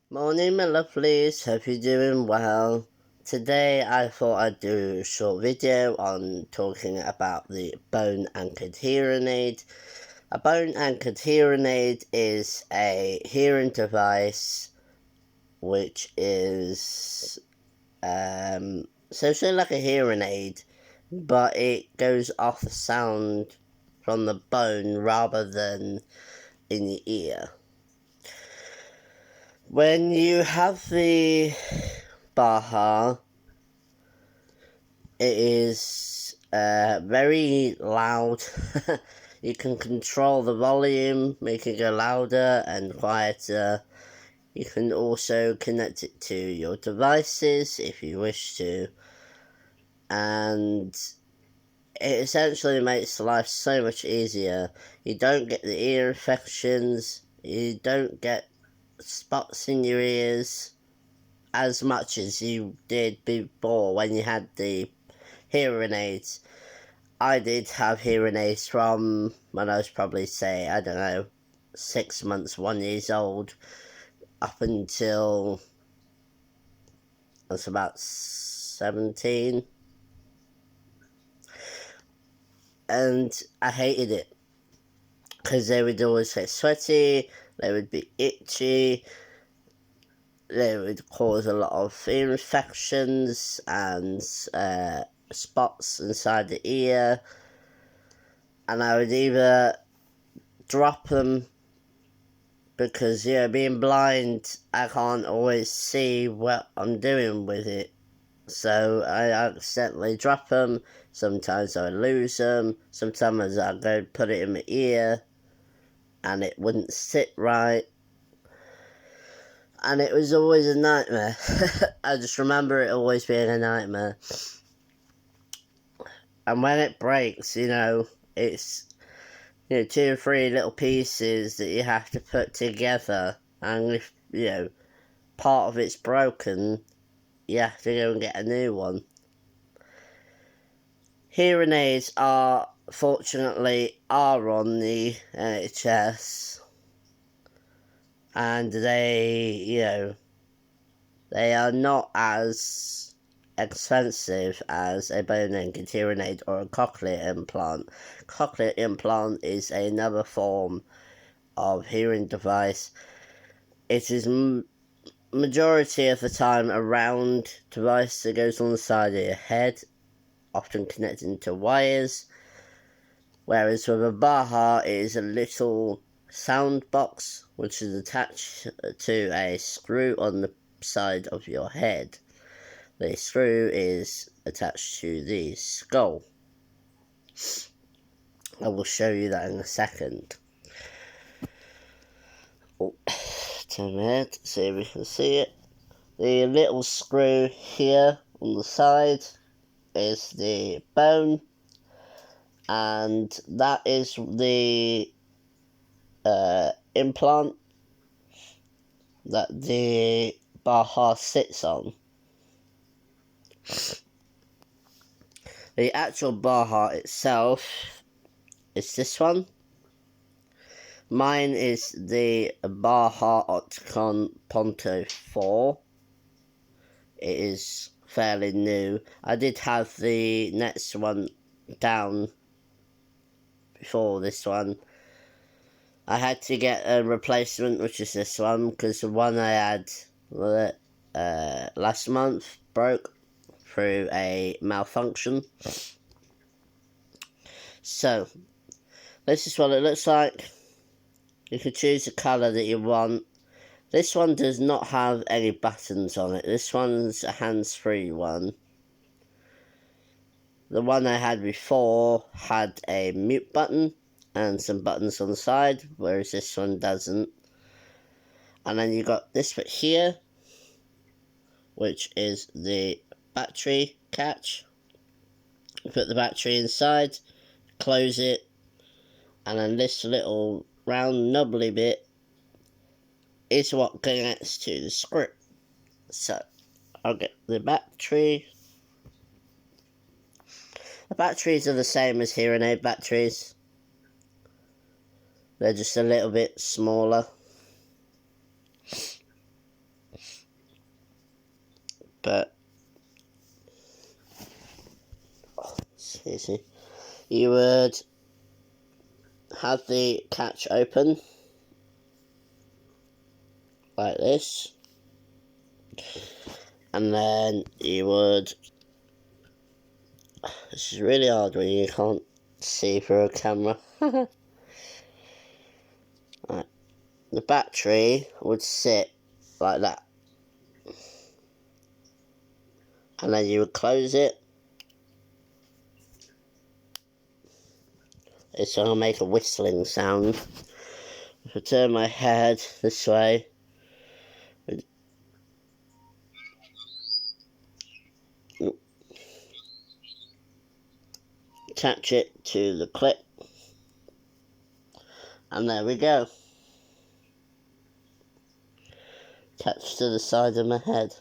Morning, my lovelies. Hope you're doing well. Today, I thought I'd do a short video on talking about the bone anchored hearing aid. A bone anchored hearing aid is a hearing device which is essentially like a hearing aid, but it goes off the sound from the bone rather than in the ear. When you have the BAHA, it is very loud. You can control the volume, make it go louder and quieter. You can also connect it to your devices if you wish to. And it essentially makes life so much easier. You don't get the ear infections, you don't get spots in your ears as much as you did before when you had the hearing aids. I did have hearing aids from when I was probably, say, I don't know, 6 months, 1 year old, up until I was about 17. And I hated it because they would always get sweaty, they would be itchy, they would cause a lot of ear infections and spots inside the ear. And I would either drop them because, being blind, I can't always see what I'm doing with it. So I accidentally drop them. Sometimes I lose them. Sometimes I go put it in my ear and it wouldn't sit right. And it was always a nightmare. I just remember it always being a nightmare. And when it breaks, it's 2 or 3 little pieces that you have to put together, and if part of it's broken, you have to go and get a new one. Hearing aids fortunately on the NHS, and they are not as expensive as a bone anchored hearing aid or a cochlear implant. Cochlear implant is another form of hearing device. It is majority of the time a round device that goes on the side of your head, often connecting to wires, whereas with a BAHA it is a little sound box which is attached to a screw on the side of your head. The screw is attached to the skull. I will show you that in a second. Turn my head, see if you can see it. The little screw here on the side is the bone, and that is the implant that the BAHA sits on. The actual BAHA itself is this one. Mine is the BAHA Opticon Ponto 4. It is fairly new. I did have the next one down before this one. I had to get a replacement, which is this one, because the one I had last month broke through a malfunction. So, this is what it looks like. You can choose the colour that you want. This one does not have any buttons on it. This one's a hands-free one. The one I had before had a mute button and some buttons on the side, whereas this one doesn't. And then you got this bit here, which is the battery catch. You put the battery inside, close it, and then this little round nubbly bit is what connects to the screw. So I'll get the battery. The batteries are the same as hearing aid batteries. They're just a little bit smaller. but excuse me, you would have the catch open like this, and then you would, this is really hard when you can't see through a camera. Right. The battery would sit like that, and then you would close it. It's going to make a whistling sound. If I turn my head this way, attach it to the clip, and there we go. Attached to the side of my head.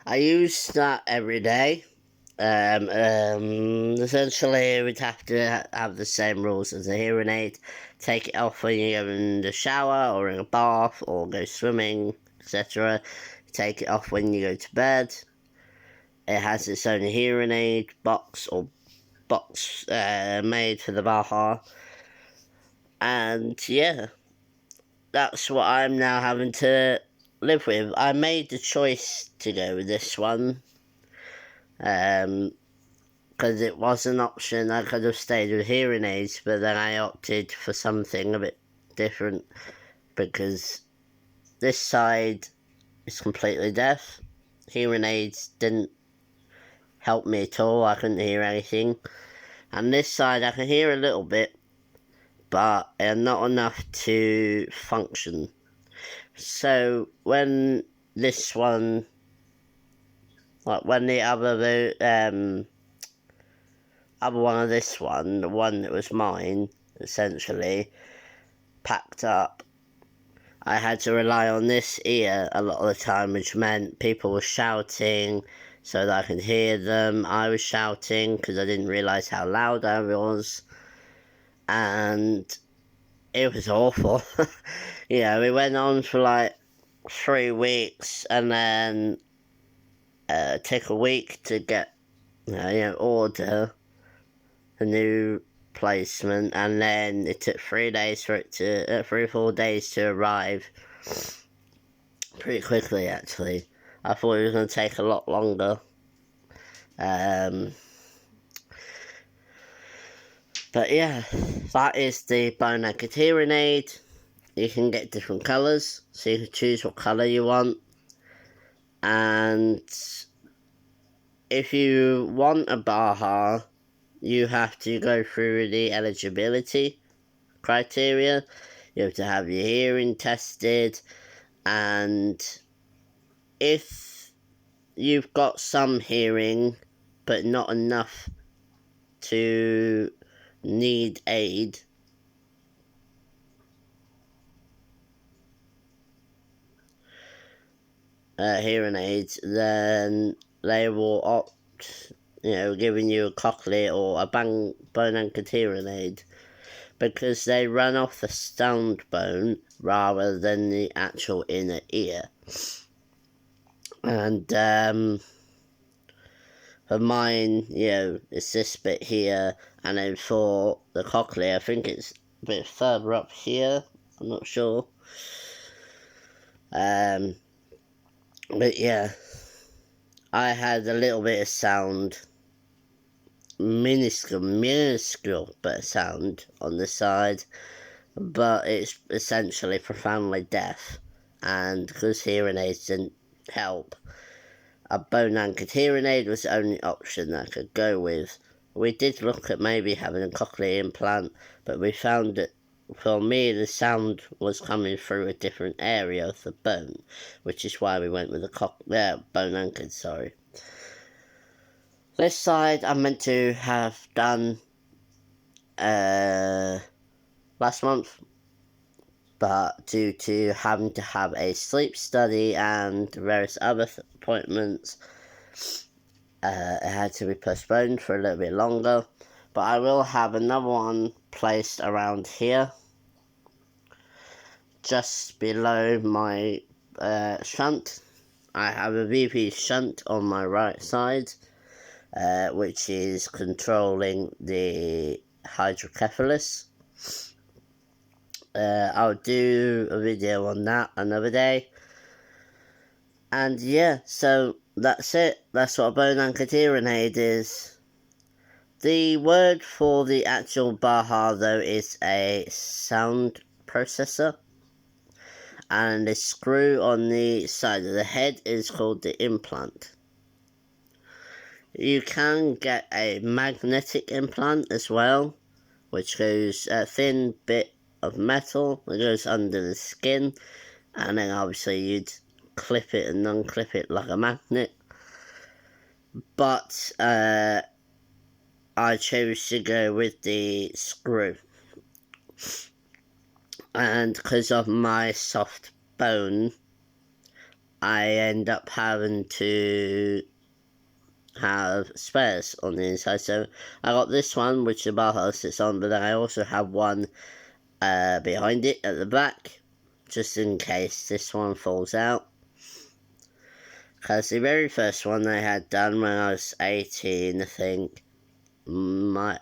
I use that every day. Essentially, we'd have to have the same rules as a hearing aid. Take it off when you go in the shower or in a bath or go swimming, etc. Take it off when you go to bed. It has its own hearing aid box made for the BAHA. And yeah, that's what I'm now having to live with. I made the choice to go with this one. Because it was an option. I could have stayed with hearing aids, but then I opted for something a bit different, because this side is completely deaf. Hearing aids didn't help me at all. I couldn't hear anything. And this side I can hear a little bit, but not enough to function. So when this one, like when the other one of this one, the one that was mine, essentially, packed up, I had to rely on this ear a lot of the time, which meant people were shouting so that I could hear them. I was shouting because I didn't realise how loud I was, and it was awful. Yeah, we went on for like 3 weeks, and then it took a week to get, order a new placement, and then it took 3 days for it to 3-4 days to arrive. Pretty quickly, actually. I thought it was going to take a lot longer. But yeah, that is the bone anchored hearing aid. You can get different colours, so you can choose what colour you want. And if you want a BAHA, you have to go through the eligibility criteria. You have to have your hearing tested, and if you've got some hearing but not enough to need aid, hearing aids, then they will opt, giving you a cochlear or a bone anchored hearing aid, because they run off the sound bone rather than the actual inner ear. And for mine, it's this bit here, and then for the cochlear, I think it's a bit further up here. I'm not sure. But yeah, I had a little bit of sound, minuscule bit of sound on the side, but it's essentially profoundly deaf, and because hearing aids didn't help, a bone anchored hearing aid was the only option that I could go with. We did look at maybe having a cochlear implant, but we found that for me the sound was coming through a different area of the bone, which is why we went with the bone anchored, sorry. This side I meant to have done last month, but due to having to have a sleep study and various other appointments, it had to be postponed for a little bit longer. But I will have another one placed around here, just below my shunt. I have a VP shunt on my right side, which is controlling the hydrocephalus. I'll do a video on that another day. And yeah, so that's it. That's what a bone anchored hearing aid is. The word for the actual BAHA though is a sound processor. And the screw on the side of the head is called the implant. You can get a magnetic implant as well, which goes a thin bit of metal that goes under the skin, and then obviously you'd clip it and unclip it like a magnet. But I chose to go with the screw, and because of my soft bone, I end up having to have spares on the inside. So I got this one which the BAHA sits on, but then I also have one behind it at the back, just in case this one falls out. Because the very first one they had done when I was 18, I think, I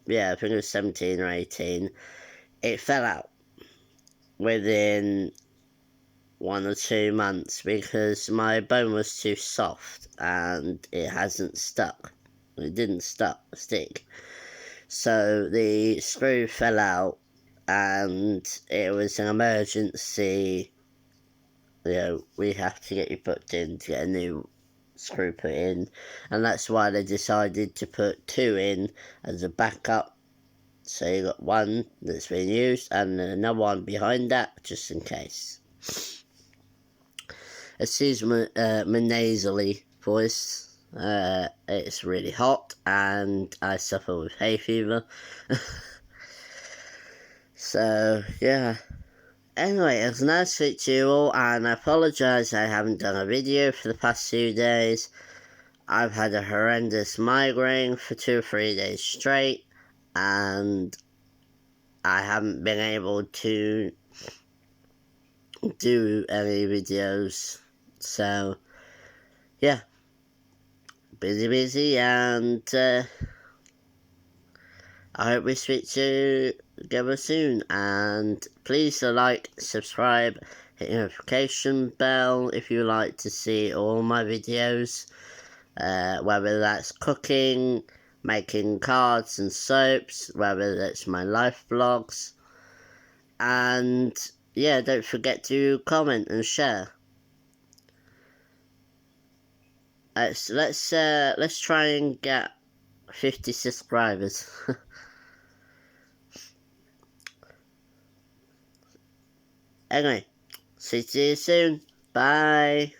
think it was 17 or 18, it fell out within 1 or 2 months because my bone was too soft and it hasn't stuck. It didn't stick. So the screw fell out and it was an emergency. You know, we have to get you booked in to get a new screw put in, and that's why they decided to put 2 in as a backup. So you got one that's being used and another one behind that just in case. Excuse my nasally voice. It's really hot and I suffer with hay fever. So yeah. Anyway, it was nice to meet you all, and I apologise I haven't done a video for the past 2 days. I've had a horrendous migraine for 2 or 3 days straight, and I haven't been able to do any videos. So, yeah. Busy, and I hope we speak together soon, and please like, subscribe, hit the notification bell if you like to see all my videos, whether that's cooking, making cards and soaps, whether that's my life vlogs, and yeah, don't forget to comment and share. Let's try and get 50 subscribers. Anyway, see you soon. Bye.